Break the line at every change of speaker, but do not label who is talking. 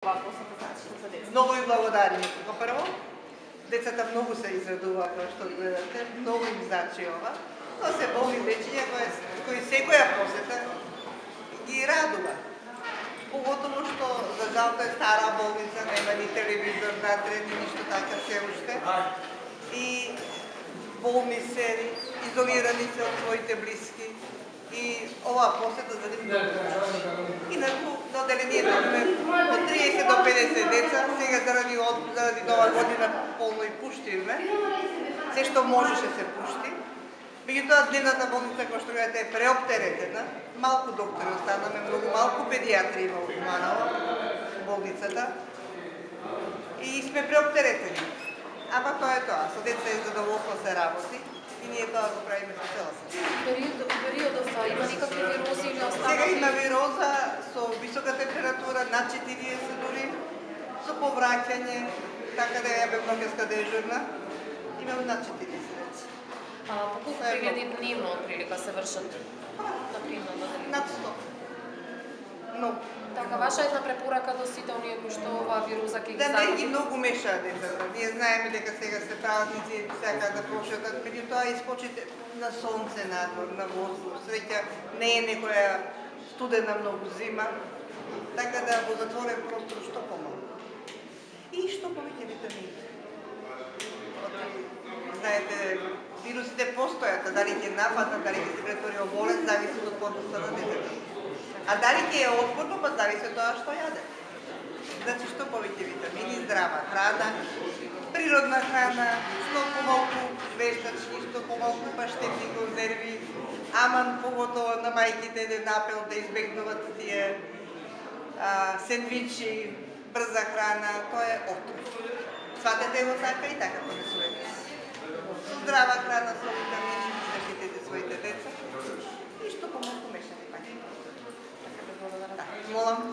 Многу ви благодарни. Како прво, децата многу се израдуваат кога што гледате, многу им значи ова. Тоа се болни дечиња кои секоја посета ги радува. Поготово што за жалко е стара болница, нема ни телевизор натре, ни ништо така се уште. И болни се, изолирани се од своите блиски. И оваа посета за нив многу значи. Инаку, на оделението имаме од 30 до 50 деца, сега заради нова година полно и пуштивме. Се што можеше се пушти. Меѓутоа, дневната болница, која што гледате, е преоптеретена. Малку доктори останаме, многу малку педиатри има во Куманово, болницата. И сме преоптеретени. Ама тоа е тоа, со деца е задоволство се работи. И ние тоа го правиме со цела се.
Периодот има никакви вирози или останати?
Сега има вироза со висока температура, над 40 дури, со повраќање, така да ја бе брокеска дежурна, имам над 40.
По колку прегледи дневно отприлика се вршат?
Над 100. Многу.
Така, ваша една препорака до сите оние кои што оваа вируза ќе ги
Да не ги
заради?
многу мешаат децата. Ние знаеме дека сега се празници, сакаат да прошетат, меѓутоа искочите на сонце надвор, на воздух. Среќа не е некоја студена многу зима, така да во затворен простор што помалку. И што повеќе витамини. Знаете, вирусите постојат, а дали ќе нападнат, дали ќе се претвори во болест, зависи од отпорноста на детето. А дали ќе е отпорно, па зависи од тоа што јаде. Значи, што повеќе витамини, здрава храна, природна храна, што помалку вештачки, што помалку паштетни конзерви, аман поготово на мајките еден апел да избегнуват тие сендвичи, брза храна, тоа е отров. Сватете го така и така понесувате. Со здрава храна, со витамини, заштитете своите деца и што помалку мешани паки. Молам.